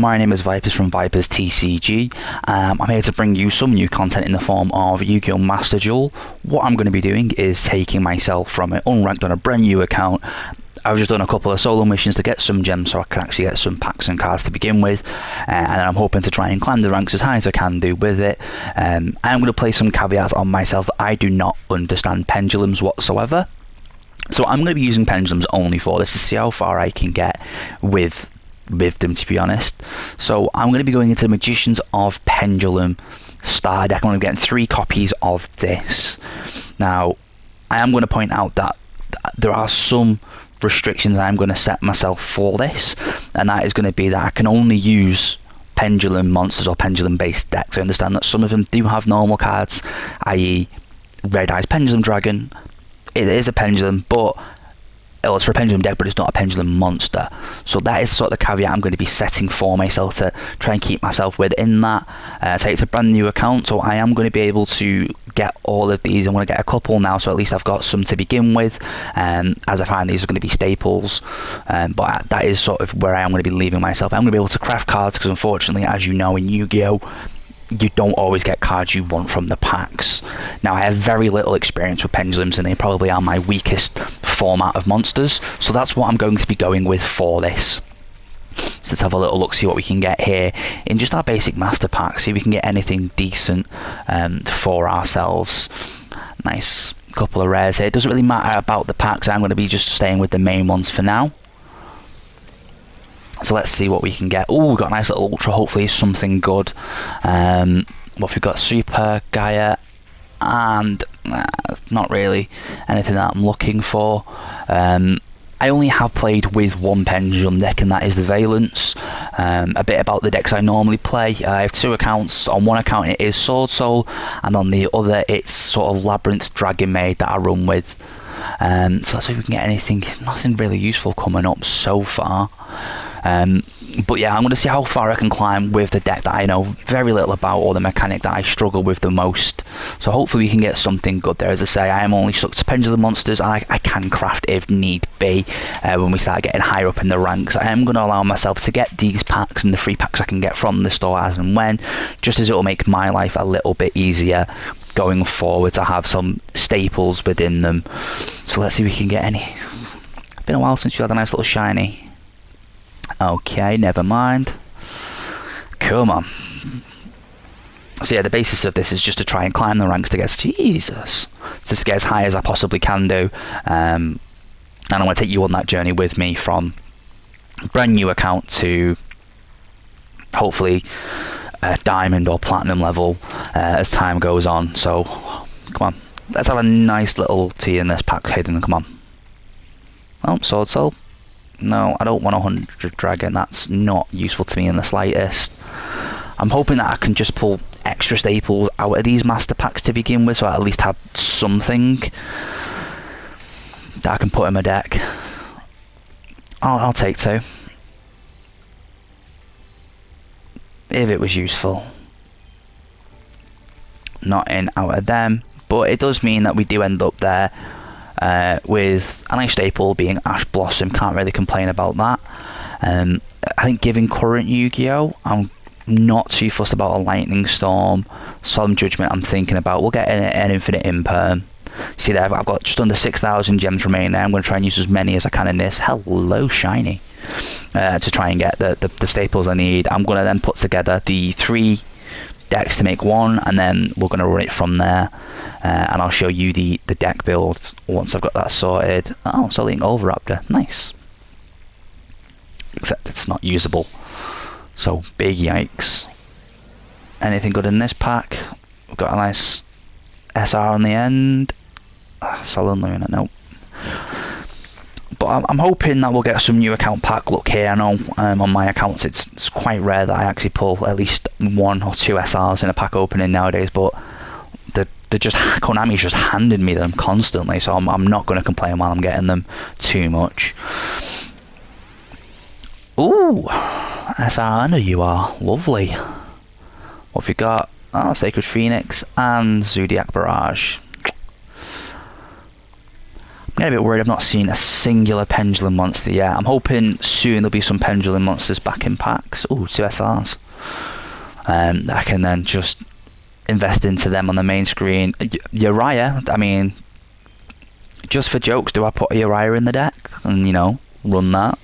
my name is Vipers from Vipers TCG. I'm here to bring you some new content in the form of Yu-Gi-Oh! Master Duel. What I'm going to be doing is taking myself from an unranked on a brand new account. I've just done a couple of solo missions to get some gems so I can actually get some packs and cards to begin with, and then I'm hoping to try and climb the ranks as high as I can do with it. I'm going to place some caveats on myself. I do not understand pendulums whatsoever, so I'm going to be using pendulums only for this to see how far I can get with them, to be honest. So I'm going to be going into the Magicians of Pendulum star deck. I'm going to be getting 3 copies of this. Now, I am going to point out that there are some restrictions I'm going to set myself for this, and that is going to be that I can only use pendulum monsters or pendulum based decks. I understand that some of them do have normal cards, i.e. Red Eyes Pendulum Dragon. It is a pendulum, but it's for a pendulum deck, but it's not a pendulum monster. So that is sort of the caveat I'm going to be setting for myself to try and keep myself within that. So it's a brand new account, so I am going to be able to get all of these. I'm going to get a couple now, so at least I've got some to begin with, as I find these are going to be staples. But that is sort of where I am going to be leaving myself. I'm going to be able to craft cards, because unfortunately, as you know, in Yu-Gi-Oh! You don't always get cards you want from the packs. Now, I have very little experience with pendulums, and they probably are my weakest format of monsters, so that's what I'm going to be going with for this. So let's have a little look, see what we can get here in just our basic master pack, see if we can get anything decent for ourselves. Nice couple of rares here. It doesn't really matter about the packs, I'm going to be just staying with the main ones for now. So let's see what we can get. Oh, we've got a nice little ultra, hopefully something good. What have we got? Super Gaia, and not really anything that I'm looking for. I only have played with one pendulum deck, and that is the Valence. A bit about the decks I normally play. I have 2 accounts. On one account it is Sword Soul, and on the other it's sort of Labyrinth Dragon Maid that I run with. So let's see if we can get anything. Nothing really useful coming up so far. But yeah, I'm going to see how far I can climb with the deck that I know very little about, or the mechanic that I struggle with the most. So hopefully we can get something good there. As I say, I am only stuck to pendulum monsters, and I can craft if need be when we start getting higher up in the ranks. I am going to allow myself to get these packs and the free packs I can get from the store as and when, just as it will make my life a little bit easier going forward to have some staples within them. So let's see if we can get any. It's been a while since we had a nice little shiny. Okay, never mind. Come on. So yeah, the basis of this is just to try and climb the ranks to get just to get as high as I possibly can do. And I want to take you on that journey with me from a brand new account to hopefully a diamond or platinum level as time goes on. So come on, let's have a nice little tea in this pack hidden. Come on. Oh, Sword Soul. No, I don't want 100 Dragon. That's not useful to me in the slightest. I'm hoping that I can just pull extra staples out of these master packs to begin with, so I at least have something that I can put in my deck. I'll take 2. If it was useful. Not in out of them, but it does mean that we do end up there with a nice staple being Ash Blossom. Can't really complain about that. I think given current Yu-Gi-Oh! I'm not too fussed about a Lightning Storm. Solemn Judgment I'm thinking about. We'll get an Infinite Imperm. See there, I've got just under 6,000 gems remaining. I'm going to try and use as many as I can in this. Hello, shiny. To try and get the staples I need. I'm going to then put together the 3 decks to make one, and then we're going to run it from there, and I'll show you the deck build once I've got that sorted. Oh, Solean Overraptor, nice. Except it's not usable, so big yikes. Anything good in this pack? We've got a nice SR on the end. Sullen Luna, nope. But I'm hoping that we'll get some new account pack luck here. I know on my accounts it's quite rare that I actually pull at least 1 or 2 SRs in a pack opening nowadays, but Konami's just handed me them constantly, so I'm not going to complain while I'm getting them too much. Ooh, SR, I know you are. Lovely. What have we got? Oh, Sacred Phoenix and Zodiac Barrage. I'm a bit worried I've not seen a singular pendulum monster yet. I'm hoping soon there'll be some pendulum monsters back in packs. Ooh, 2 SRs. I can then just invest into them on the main screen. Uriah, I mean, just for jokes, do I put a Uriah in the deck and, you know, run that?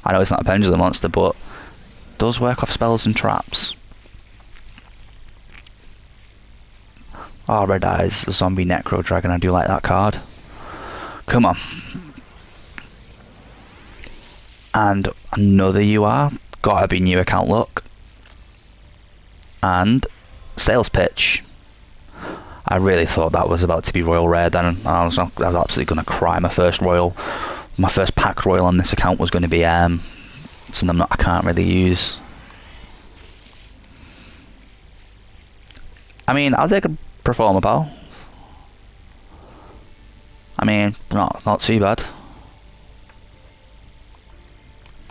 I know it's not a pendulum monster, but does work off spells and traps. Oh, Red Eyes, Zombie Necro Dragon, I do like that card. Come on. And another UR, gotta be new account luck. And sales pitch. I really thought that was about to be royal rare then. I was absolutely gonna cry. My first pack royal on this account was gonna be something I can't really use. I mean, I'll take a Performer pal. I mean, not too bad.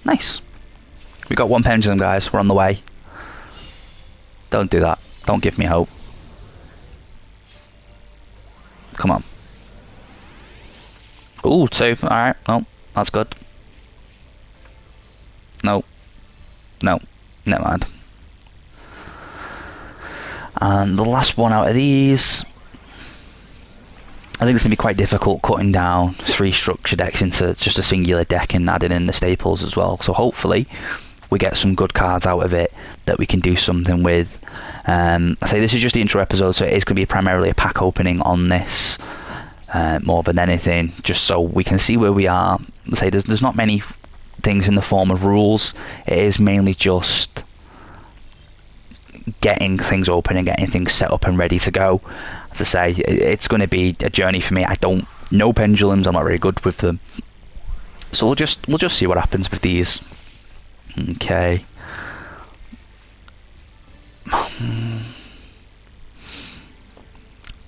Nice. We got 1 pendulum, guys. We're on the way. Don't do that. Don't give me hope. Come on. Ooh, 2. Alright. Oh, that's good. No. No. Never mind. And the last one out of these, I think it's going to be quite difficult cutting down 3 structure decks into just a singular deck and adding in the staples as well. So hopefully we get some good cards out of it that we can do something with. I say this is just the intro episode, so it is going to be primarily a pack opening on this more than anything, just so we can see where we are. I say there's not many things in the form of rules. It is mainly just getting things open and getting things set up and ready to go. As I say, it's going to be a journey for me. I don't know pendulums. I'm not very good with them, so we'll just see what happens with these. Okay.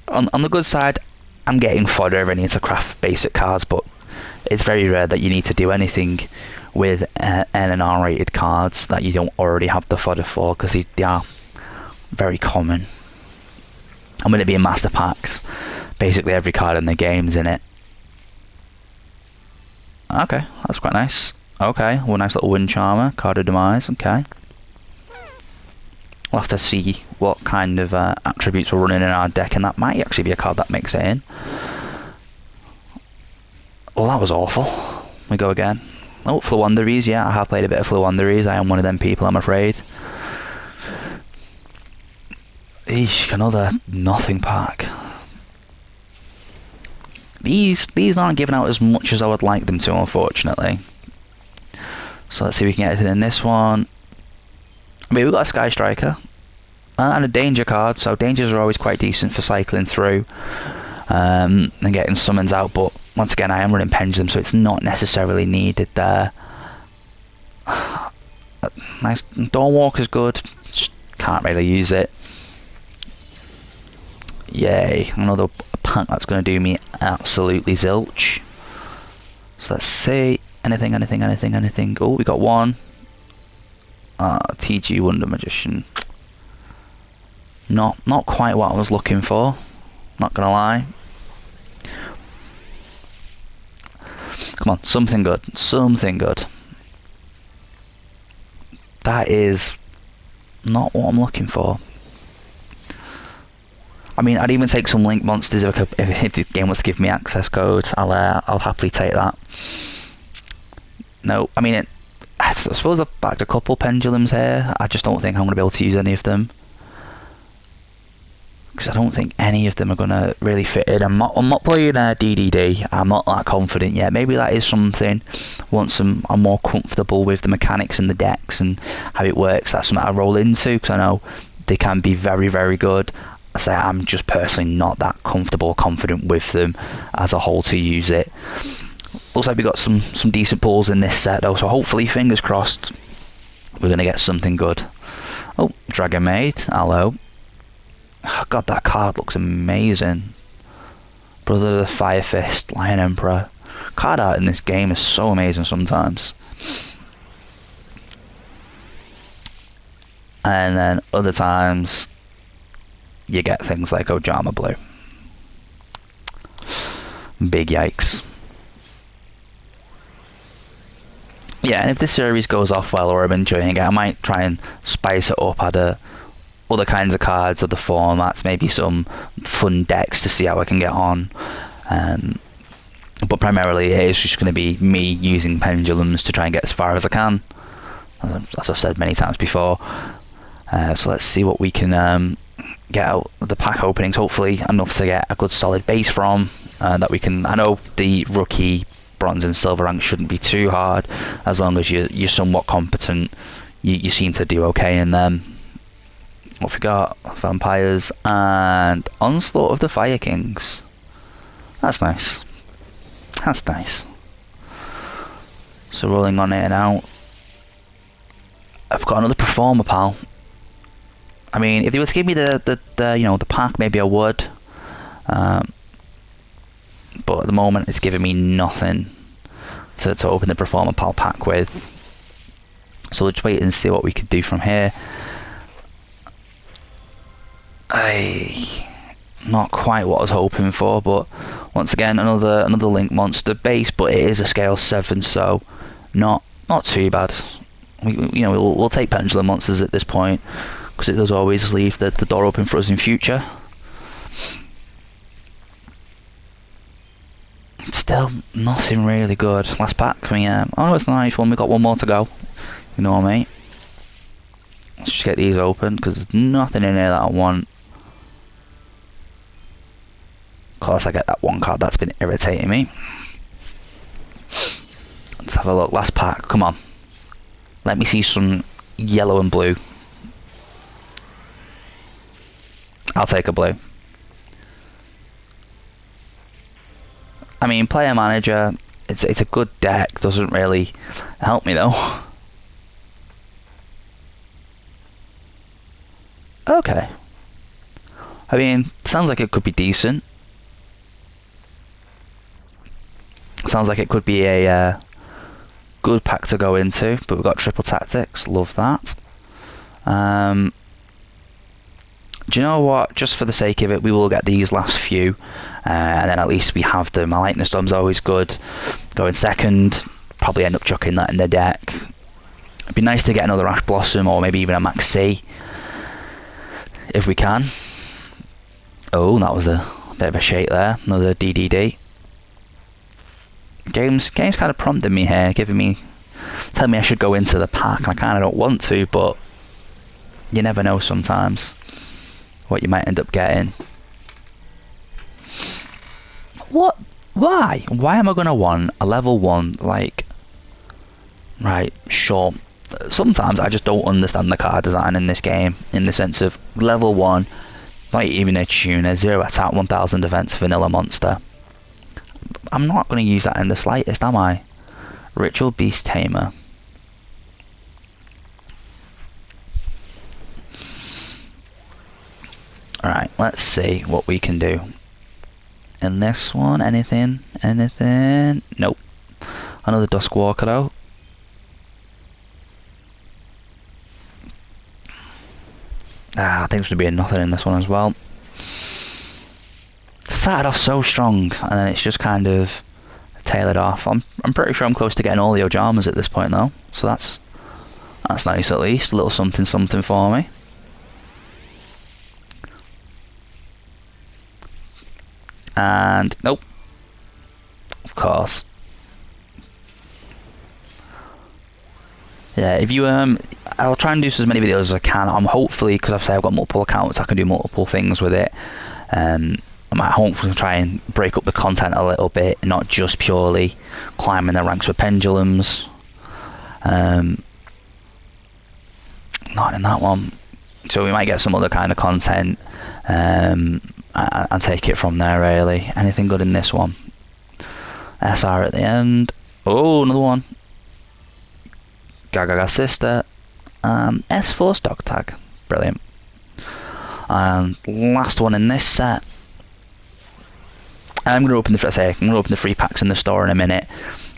On the good side, I'm getting fodder if I need to craft basic cards, but it's very rare that you need to do anything with N and R rated cards that you don't already have the fodder for, because they are very common. I'm going to be in master packs. Basically every card in the game's in it. Okay, that's quite nice. Okay, well, nice little Wind Charmer, card of demise. Okay. We'll have to see what kind of attributes we're running in our deck, and that might actually be a card that makes it in. Well, that was awful. We go again. Oh, Floowandereeze, yeah, I have played a bit of Floowandereeze. I am one of them people, I'm afraid. Eesh, another nothing pack. These aren't giving out as much as I would like them to, unfortunately. So let's see if we can get anything in this one. I mean, we've got a Sky Striker and a Danger card, so Dangers are always quite decent for cycling through and getting summons out, but once again I am running Pendulum, so it's not necessarily needed there. Nice. Dawnwalker's good, just can't really use it. Yay, another pack that's going to do me absolutely zilch. So let's see, anything. Oh, we got one. TG Wonder Magician. Not quite what I was looking for, not gonna lie. Come on, something good. That is not what I'm looking for. I mean, I'd even take some Link Monsters if the game wants to give me access code. I'll happily take that. No, I mean, I suppose I've backed a couple Pendulums here. I just don't think I'm going to be able to use any of them, because I don't think any of them are going to really fit in. I'm not playing DDD. I'm not that confident yet. Maybe that is something. Once I'm more comfortable with the mechanics and the decks and how it works, that's something I roll into, because I know they can be very, very good. I say I'm just personally not that comfortable or confident with them as a whole to use it. Looks like we got some decent pulls in this set though, so hopefully, fingers crossed, we're going to get something good. Oh, Dragon Maid, hello. Oh, God, that card looks amazing. Brother of the Fire Fist, Lion Emperor. Card art in this game is so amazing sometimes. And then other times you get things like Ojama Blue. Big yikes. yeah, and if this series goes off well or I'm enjoying it, I might try and spice it up, add other kinds of cards, other formats, maybe some fun decks to see how I can get on. But primarily it is just going to be me using pendulums to try and get as far as I can, as I've said many times before. So let's see what we can get out of the pack openings, hopefully enough to get a good solid base from, that we can. I know the rookie bronze and silver rank shouldn't be too hard, as long as you're somewhat competent. You seem to do okay in them. What we got? Vampires and Onslaught of the Fire Kings. That's nice. That's nice. So rolling on it now. I've got another Performer Pal. I mean, if they were to give me the the pack, maybe I would. But at the moment, it's giving me nothing to open the Performer Pal pack with. So we'll just wait and see what we could do from here. Not quite what I was hoping for, but once again, another Link monster base, but it is a scale 7, so not too bad. We'll take pendulum monsters at this point, because it does always leave the door open for us in future. Still nothing really good. Last pack, oh, it's a nice one. We got one more to go. You know what I mean? Let's just get these open, because there's nothing in here that I want. Of course I get that one card that's been irritating me. Let's have a look. Last pack, come on. Let me see some yellow and blue. I'll take a blue. I mean, player manager, it's a good deck, doesn't really help me though. Okay. I mean, sounds like it could be decent. Sounds like it could be a good pack to go into, but we've got triple tactics. Love that. Do you know what? Just for the sake of it, we will get these last few, and then at least we have them. My Lightning Storm's always good. Going second, probably end up chucking that in the deck. It'd be nice to get another Ash Blossom or maybe even a Max C, if we can. Oh, that was a bit of a shake there. Another DDD. Game's kind of prompting me here, telling me I should go into the pack. I kind of don't want to, but you never know sometimes what you might end up getting. What? Why? Why am I going to want a level 1, like... Right, sure. Sometimes I just don't understand the card design in this game, in the sense of level 1, not even a tuner, 0 attack, 1000 defense vanilla monster. I'm not going to use that in the slightest, am I? Ritual Beast Tamer. Alright, let's see what we can do. In this one, anything? Nope. Another Duskwalker though. I think there's going to be a nothing in this one as well. Started off so strong, and then it's just kind of tailored off. I'm pretty sure I'm close to getting all the Ojamas at this point though, so that's nice at least. A little something for me. And nope, of course. Yeah, if you I'll try and do as many videos as I can. I'm hopefully, because I've got multiple accounts, I can do multiple things with it. I might hopefully try and break up the content a little bit, not just purely climbing the ranks with pendulums. Not in that one. So we might get some other kind of content, and take it from there really. Anything good in this one? SR at the end. Oh, another one. Gaga Sister. S4 stock tag. Brilliant. And last one in this set. I'm going to open the free packs in the store in a minute,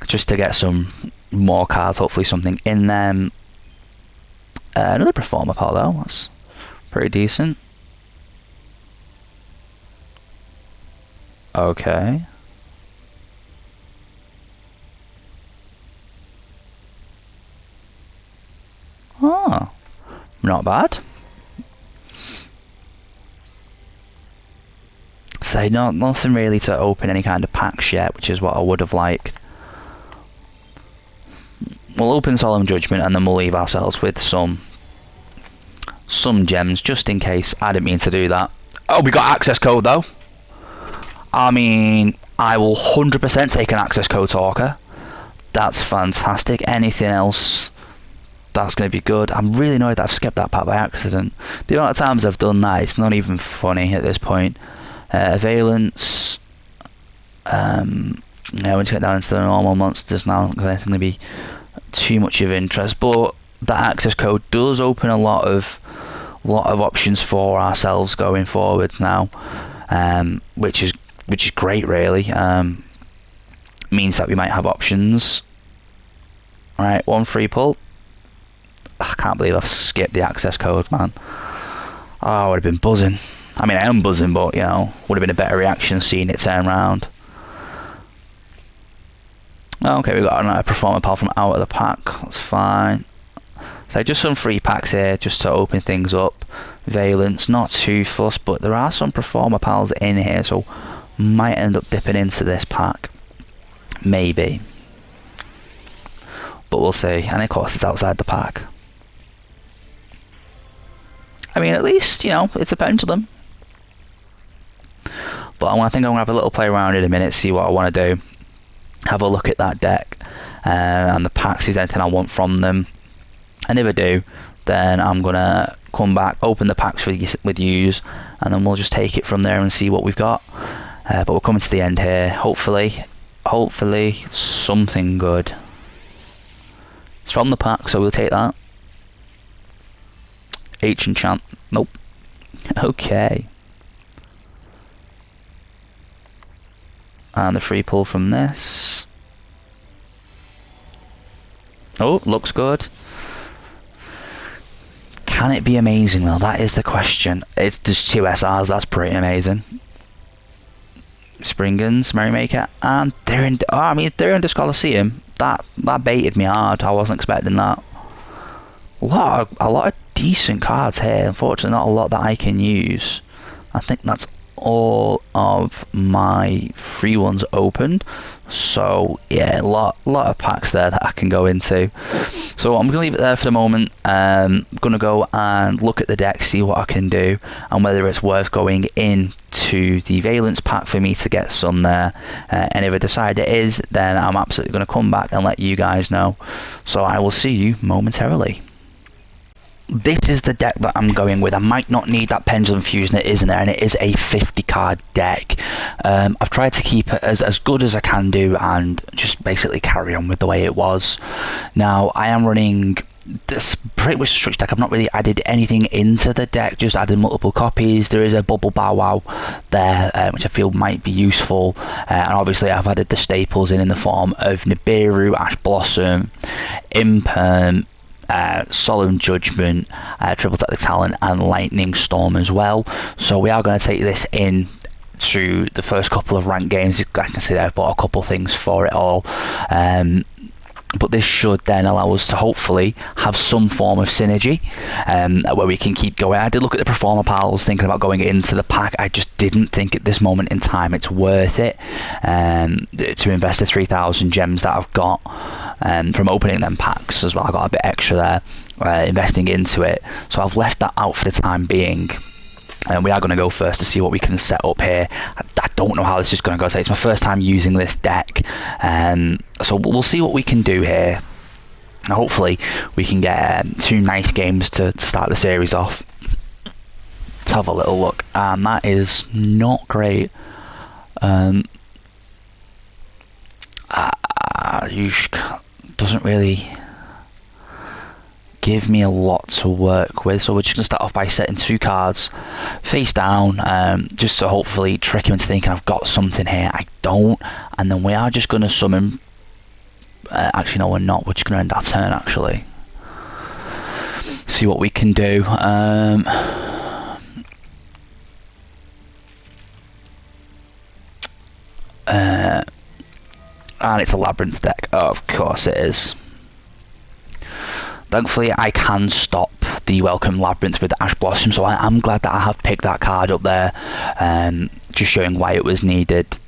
just to get some more cards, hopefully something in them. Another Performer Pal though, that's pretty decent. Okay. Oh, not bad. So nothing really to open any kind of packs yet, which is what I would have liked. We'll open Solemn Judgment and then we'll leave ourselves with some gems just in case. I didn't mean to do that. Oh, we got access code though. I mean, I will 100% take an access code talker. That's fantastic. Anything else, that's going to be good. I'm really annoyed that I've skipped that part by accident. The amount of times I've done that, it's not even funny at this point. Valence. Yeah, once you get down into the normal monsters now, it's going to be too much of interest. But that access code does open a lot of options for ourselves going forward now, which is great, really. Means that we might have options. Right, one free pull. I can't believe I've skipped the access code, man. Oh, I would have been buzzing. I mean, I am buzzing, but, you know, would have been a better reaction seeing it turn round. Okay, we've got another performer pal from out of the pack. That's fine. So just some free packs here, just to open things up. Valence, not too fussed, but there are some performer pals in here, so might end up dipping into this pack. Maybe. But we'll see. And of course, it's outside the pack. I mean, at least, you know, it's a pendulum. But I think I'm going to have a little play around in a minute, see what I want to do. Have a look at that deck and the packs, is anything I want from them. And if I do, then I'm going to come back, open the packs with yous, and then we'll just take it from there and see what we've got. But we're coming to the end here. Hopefully something good. It's from the pack, so we'll take that. H enchant. Nope. Okay. And the free pull from this. Oh, looks good. Can it be amazing though? That is the question. It's just 2 SRs, that's pretty amazing. Springans, Merrymaker, and they're in the Coliseum. That baited me hard. I wasn't expecting that. A lot of decent cards here. Unfortunately, not a lot that I can use. I think that's all of my free ones opened. So yeah, a lot of packs there that I can go into. So I'm gonna leave it there for the moment. I'm gonna go and look at the deck, see what I can do, and whether it's worth going into the Valence pack for me to get some there. And if I decide it is, then I'm absolutely gonna come back and let you guys know. So I will see you momentarily. This is the deck that I'm going with. I might not need that Pendulum Fusion, it isn't there, and it is a 50 card deck. I've tried to keep it as good as I can do and just basically carry on with the way it was. Now I am running this pretty much structure deck. I've not really added anything into the deck, just added multiple copies. There is a Bubble Bow Wow there, which I feel might be useful, and obviously I've added the staples in the form of Nibiru, Ash Blossom, Imperm, Solemn Judgment, Triple Tactic Talent, and Lightning Storm as well. So we are going to take this in through the first couple of ranked games. I can see that I've bought a couple things for it all. But this should then allow us to hopefully have some form of synergy, where we can keep going. I did look at the performer pals thinking about going into the pack. I just didn't think at this moment in time it's worth it to invest the 3,000 gems that I've got from opening them packs as well. I got a bit extra there investing into it, so I've left that out for the time being. And we are going to go first to see what we can set up here. I don't know how this is going to go. So it's my first time using this deck, so we'll see what we can do here. And hopefully we can get 2 nice games to start the series off. Let's have a little look, and that is not great. Doesn't really give me a lot to work with, so we're just going to start off by setting 2 cards face down, just to hopefully trick him into thinking I've got something here. I don't, and then we are just going to summon. Actually no, we're not. We're just going to end our turn actually, see what we can do. And it's a Labyrinth deck. Oh, of course it is. Thankfully, I can stop the Welcome Labyrinth with the Ash Blossom, so I am glad that I have picked that card up there, just showing why it was needed.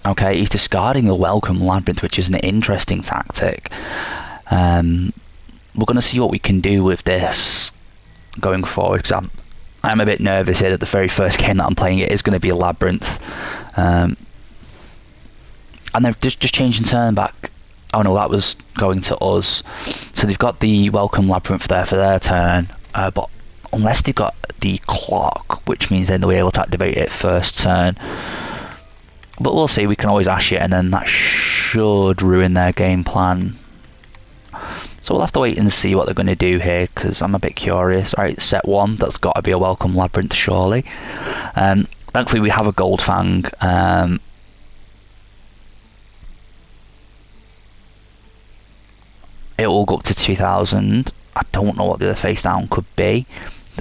Okay, he's discarding the Welcome Labyrinth, which is an interesting tactic. We're going to see what we can do with this going forward, because I'm a bit nervous here that the very first game that I'm playing it is going to be a Labyrinth. And they're just changing turn back. Oh no, that was going to us. So they've got the Welcome Labyrinth there for their turn, but unless they've got the clock, which means then they'll be able to activate it first turn. But we'll see, we can always Ash it, and then that should ruin their game plan. So we'll have to wait and see what they're going to do here, because I'm a bit curious. Alright, set 1, that's got to be a Welcome Labyrinth, surely. Thankfully we have a Gold Fang. It will go up to 2000. I don't know what the other face down could be.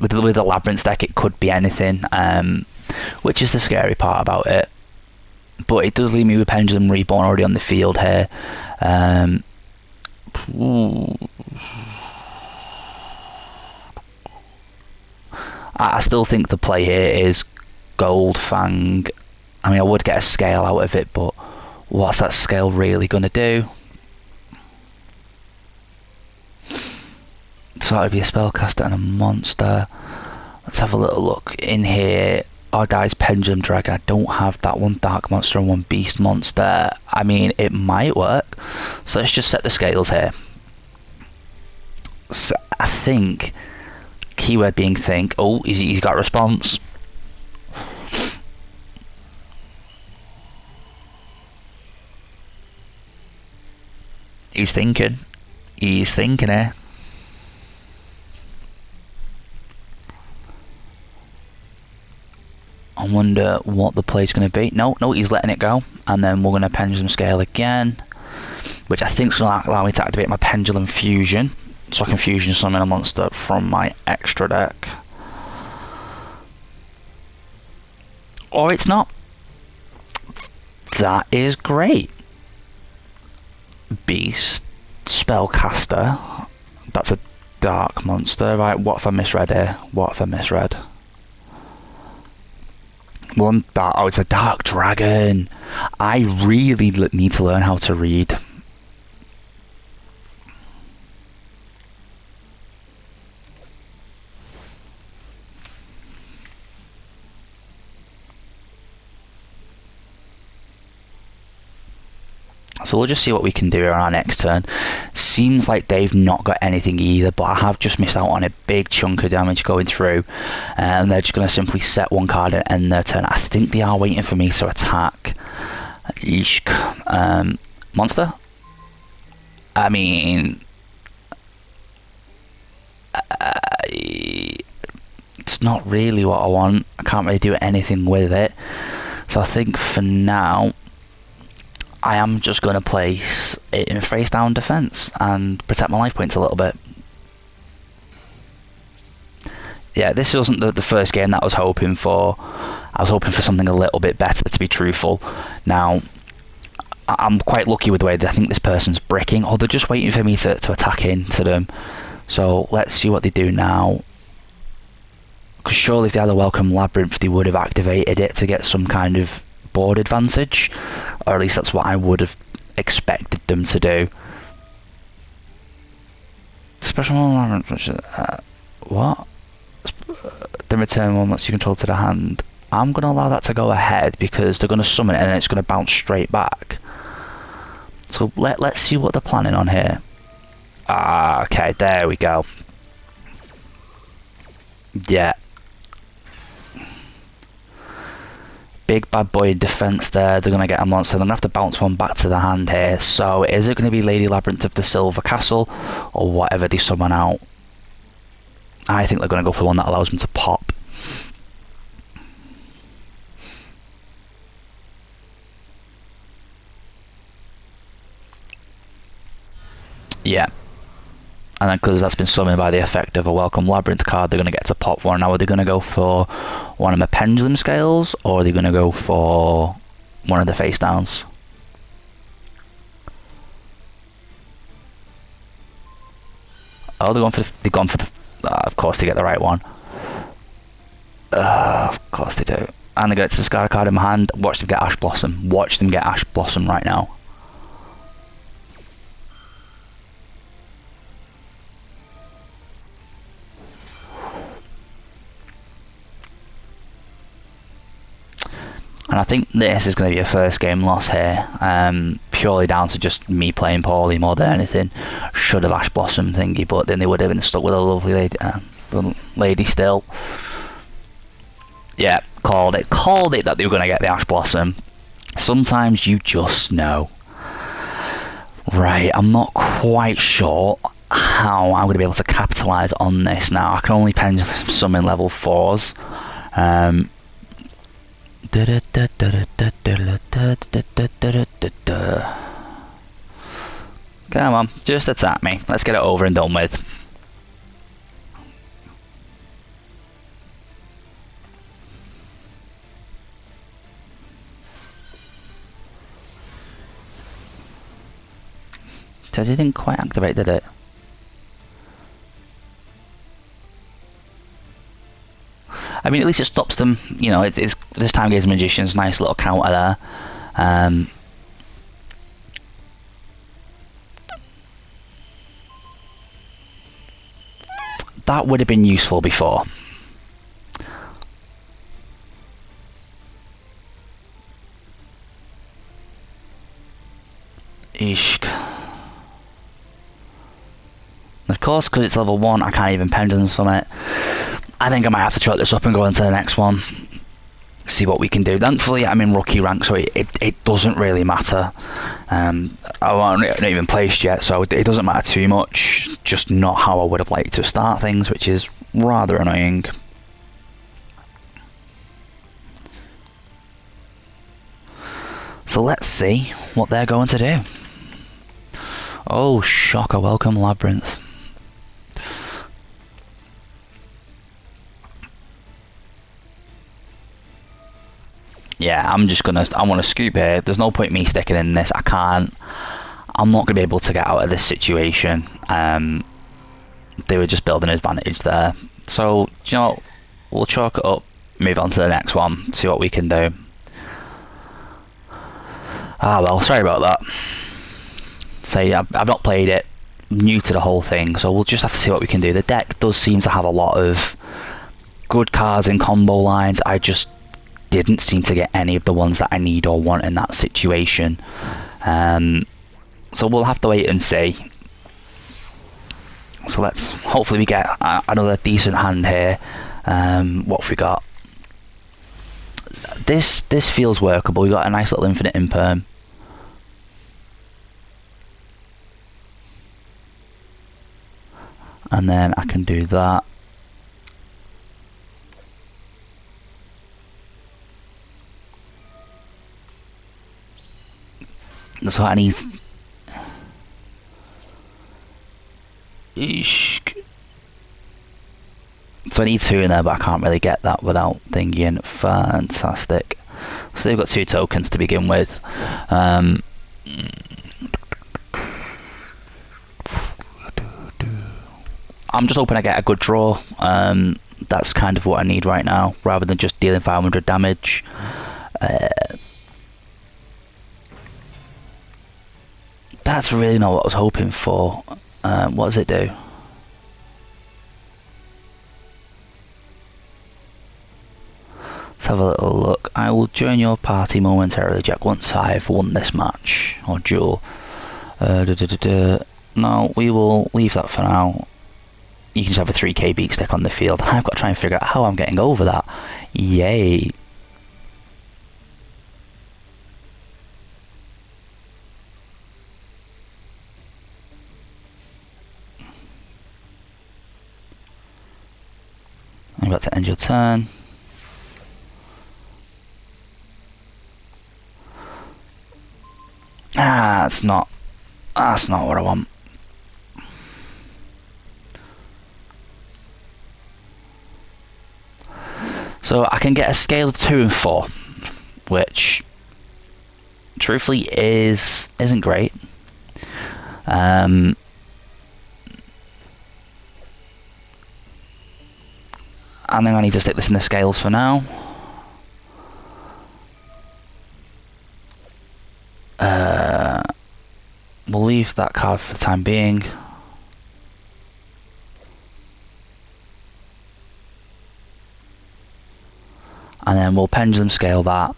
With the Labyrinth deck, it could be anything, which is the scary part about it. But it does leave me with Pendulum Reborn already on the field here. I still think the play here is Gold Fang. I mean, I would get a scale out of it, but what's that scale really going to do? So that would be a spellcaster and a monster. Let's have a little look in here. Our guy's Pendulum Dragon. I don't have that one Dark Monster and one Beast Monster. I mean, it might work. So let's just set the scales here. So I think, keyword being think. Oh, he's got a response. He's thinking. He's thinking here. I wonder what the play's going to be. No, he's letting it go. And then we're going to Pendulum Scale again, which I think is going to allow me to activate my Pendulum Fusion, so I can Fusion summon a monster from my extra deck. Or it's not. That is great. Beast, Spellcaster. That's a Dark Monster. Right, what if I misread here? What if I misread? One dark, oh, it's a Dark Dragon. I really need to learn how to read. So we'll just see what we can do on our next turn. Seems like they've not got anything either, but I have just missed out on a big chunk of damage going through. And they're just going to simply set one card and end their turn. I think they are waiting for me to attack. Monster? I mean... it's not really what I want. I can't really do anything with it. So I think for now... I am just going to place it in face down defense and protect my life points a little bit. Yeah, this wasn't the first game that I was hoping for. I was hoping for something a little bit better, to be truthful. Now, I'm quite lucky with the way that I think this person's bricking, or they're just waiting for me to attack into them. So let's see what they do now. Because surely if they had a Welcome Labyrinth, they would have activated it to get some kind of board advantage, or at least that's what I would have expected them to do. Special what? Then return one once you control to the hand. I'm going to allow that to go ahead because they're going to summon it and then it's going to bounce straight back. So let's see what they're planning on here. Ah, okay, there we go. Yeah. Big bad boy in defense there. They're going to get a monster. They're going to have to bounce one back to the hand here. So is it going to be Lady Labyrinth of the Silver Castle or whatever they summon out? I think they're going to go for one that allows them to pop. Yeah. And then because that's been summoned by the effect of a Welcome Labyrinth card, they're going to get to pop one. Now are they going to go for one of my Pendulum Scales, or are they going to go for one of the face downs? Oh, they've gone for the. Of course, they get the right one. Of course they do. And they get to discard a card in my hand. Watch them get Ash Blossom. Watch them get Ash Blossom right now. And I think this is going to be a first game loss here, purely down to just me playing poorly more than anything. Should have Ash Blossom thingy, but then they would have been stuck with a lovely lady still. Yeah, called it that they were going to get the Ash Blossom. Sometimes you just know. Right, I'm not quite sure how I'm going to be able to capitalise on this now. I can only pen some in level 4s. Come on, just attack me. Let's get it over and done with. So it didn't quite activate, did it? I mean, at least it stops them. You know, it's this time gives Magician's nice little counter there. That would have been useful before. Ishk. Of course, because it's level 1, I can't even pendulum summit. I think I might have to chalk this up and go into the next one. See what we can do. Thankfully, I'm in rookie rank, so it doesn't really matter. I'm not even placed yet, so it doesn't matter too much. Just not how I would have liked to start things, which is rather annoying. So let's see what they're going to do. Oh, shocker, welcome Labyrinth. Yeah, I'm gonna scoop here. There's no point me sticking in this. I'm not gonna be able to get out of this situation. They were just building an advantage there. So, you know, we'll chalk it up, move on to the next one, see what we can do. Ah well, sorry about that. So yeah, I've not played it, new to the whole thing, so we'll just have to see what we can do. The deck does seem to have a lot of good cards in combo lines. I just didn't seem to get any of the ones that I need or want in that situation. So we'll have to wait and see. So hopefully we get another decent hand here. What have we got? This feels workable. We got a nice little infinite imperm. And then I can do that. So I need. So I need 2 in there, but I can't really get that without thinking. Fantastic. So they've got 2 tokens to begin with. I'm just hoping I get a good draw. That's kind of what I need right now, rather than just dealing 500 damage. That's really not what I was hoping for. What does it do? Let's have a little look. I will join your party momentarily, Jack, once I've won this match or duel. No, we will leave that for now. You can just have a 3k beak stick on the field. I've got to try and figure out how I'm getting over that. Yay. I'm about to end your turn. That's not what I want. So I can get a scale of 2 and 4, which truthfully isn't great. I think I need to stick this in the scales for now. We'll leave that card for the time being. And then we'll pendulum scale that.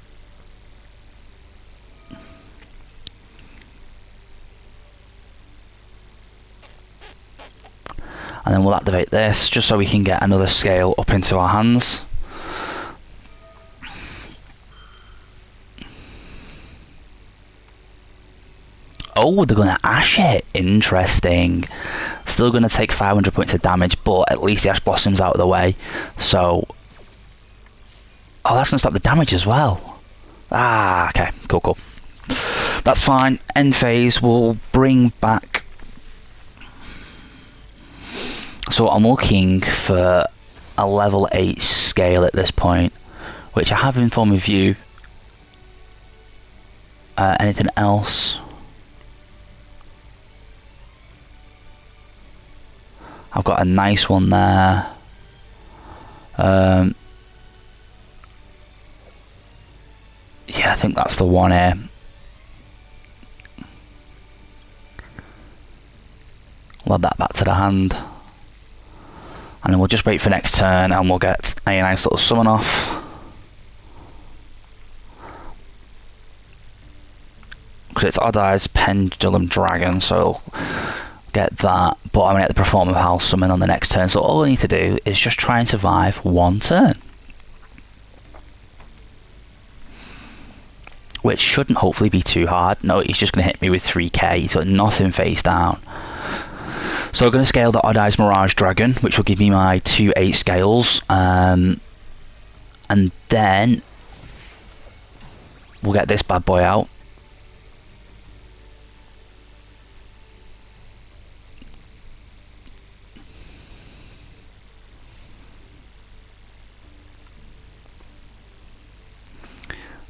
And then we'll activate this just so we can get another scale up into our hands. Oh, they're going to Ash it. Interesting. Still going to take 500 points of damage, but at least the Ash Blossom's out of the way. So... oh, that's going to stop the damage as well. Ah, okay. Cool, cool. That's fine. End phase will bring back... so I'm looking for a level 8 scale at this point, which I have informed with you. Anything else? I've got a nice one there. Yeah, I think that's the one here. We'll add that back to the hand. And then we'll just wait for next turn and we'll get a nice little summon off. Because it's Odd Eyes Pendulum Dragon, so get that. But I'm going to get the Performer House summon on the next turn. So all I need to do is just try and survive one turn. Which shouldn't hopefully be too hard. No, he's just going to hit me with 3k. He's got nothing face down. So I'm going to scale the Odd Eyes Mirage Dragon, which will give me my 2 8 scales. And then we'll get this bad boy out.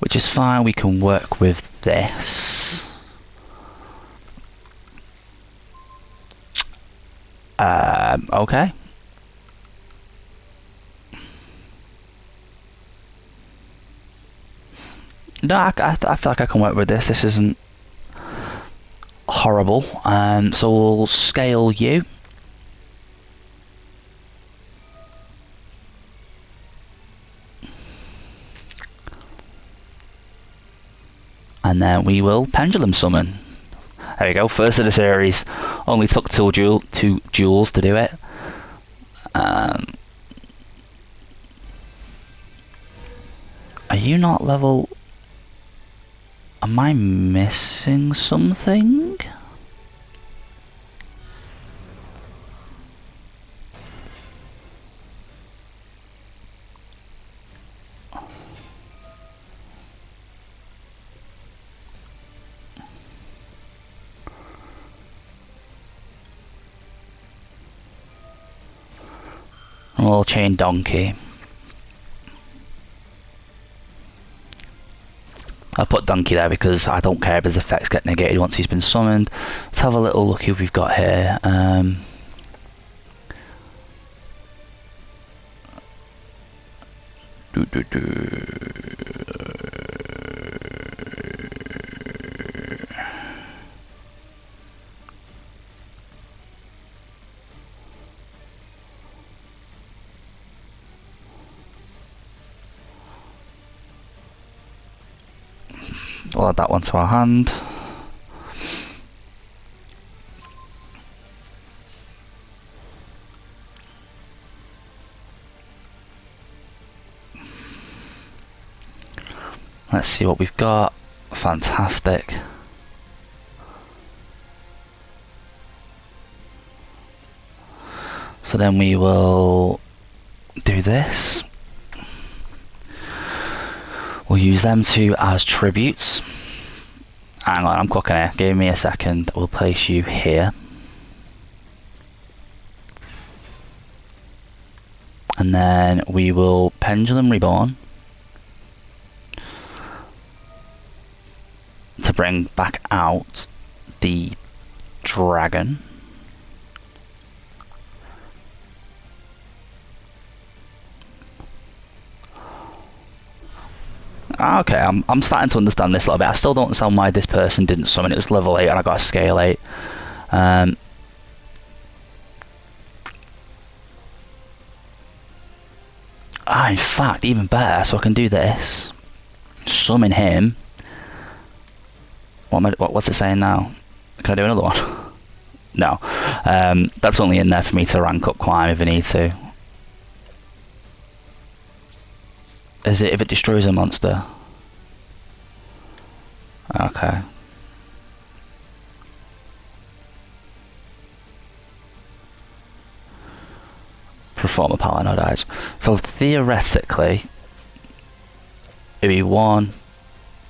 Which is fine, we can work with this. Okay. No, I feel like I can work with this. This isn't horrible. So we'll scale you. And then we will pendulum summon. There we go, first of the series. Only took two duels to do it. Are you not level... am I missing something? We'll chain Donkey. I put Donkey there because I don't care if his effects get negated once he's been summoned. Let's have a little look who we've got here. We'll add that one to our hand. Let's see what we've got. Fantastic. So then we will do this. We'll use them two as tributes. Hang on, I'm cooking here. Give me a second. We'll place you here. And then we will Pendulum Reborn to bring back out the dragon. Okay, I'm starting to understand this a little bit. I still don't understand why this person didn't summon. It was level 8 and I got a scale 8. In fact, even better, so I can do this. Summon him. What's it saying now? Can I do another one? No. That's only in there for me to rank up climb if I need to. Is it if it destroys a monster? Okay. Perform a paladin dies. So theoretically, it'd be 1,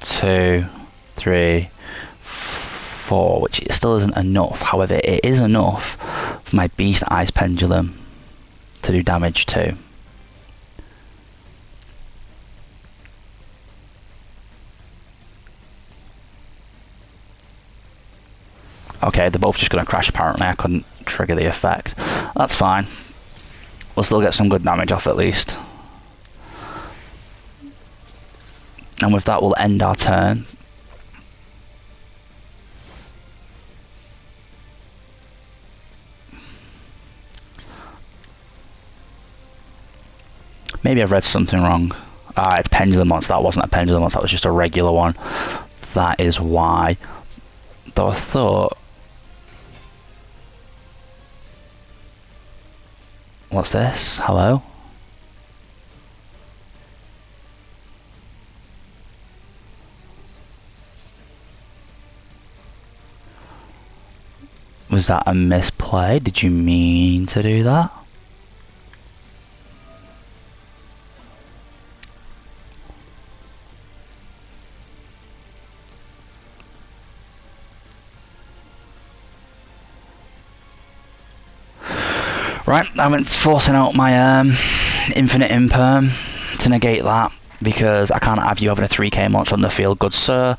2, 3, 4, which still isn't enough. However, it is enough for my Beast Ice Pendulum to do damage too. Okay, they're both just going to crash apparently. I couldn't trigger the effect. That's fine. We'll still get some good damage off at least. And with that we'll end our turn. Maybe I've read something wrong. It's Pendulum Monster. That wasn't a Pendulum Monster, that was just a regular one. That is why. Though I thought... What's this? Hello? Was that a misplay? Did you mean to do that? Right, I went forcing out my infinite imperm to negate that, because I can't have you having a 3k monster on the field, good sir.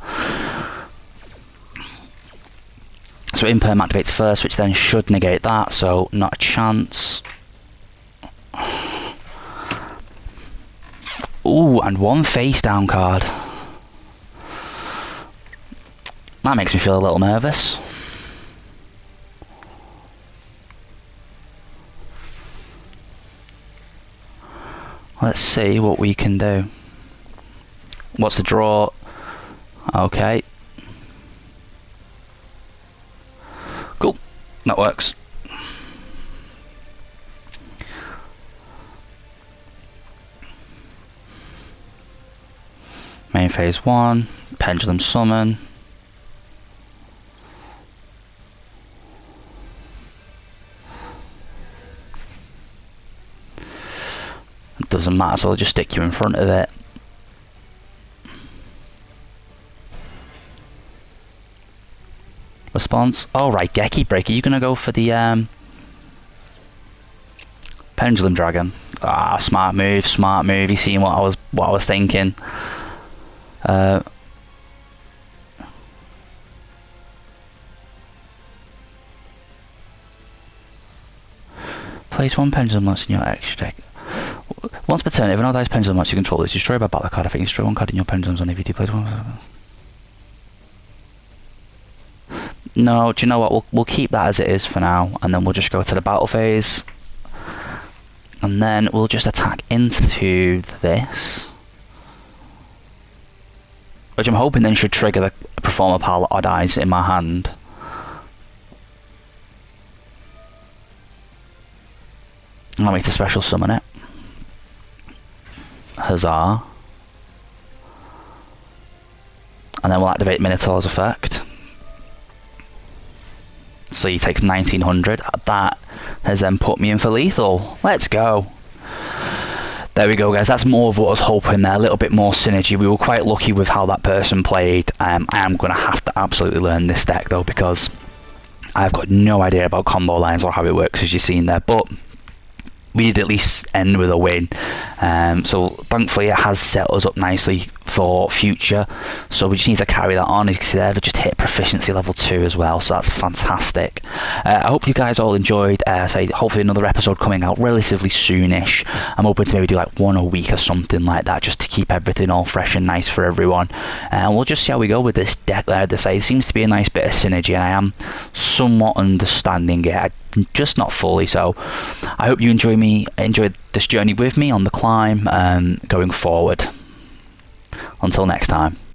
So imperm activates first, which then should negate that, so not a chance. Ooh, and one face down card. That makes me feel a little nervous. Let's see what we can do. What's the draw? Okay. Cool. That works. Main phase 1. Pendulum summon. Doesn't matter, so I'll just stick you in front of it. Response. Oh right, Geki Breaker. You're gonna go for the Pendulum Dragon. Ah, smart move, smart move. You seen what I was thinking. Place 1 Pendulum monster in your extra deck. Once per turn, if an dice Pendulum monster you control is destroyed by battle card, I think you destroy 1 card in your Pendulum zone if you do place 1. No, do you know what? We'll keep that as it is for now, and then we'll just go to the battle phase. And then we'll just attack into this. Which I'm hoping then should trigger the Performer Pile Odd Eyes in my hand. I'll make to special summon it. Huzzah. And then we'll activate Minotaur's effect. So he takes 1900. That has then put me in for lethal. Let's go. There we go, guys. That's more of what I was hoping there. A little bit more synergy. We were quite lucky with how that person played. I am going to have to absolutely learn this deck though, because I've got no idea about combo lines or how it works, as you've seen there. But we did at least end with a win. So thankfully it has set us up nicely for future, so we just need to carry that on. As you can see there, they've just hit proficiency level 2 as well, so that's fantastic. I hope you guys all enjoyed. Hopefully another episode coming out relatively soonish. I'm hoping to maybe do like one a week or something like that, just to keep everything all fresh and nice for everyone, and we'll just see how we go with this deck there. It seems to be a nice bit of synergy, and I am somewhat understanding it, just not fully. So I hope you enjoyed this journey with me on the climb going forward. Until next time.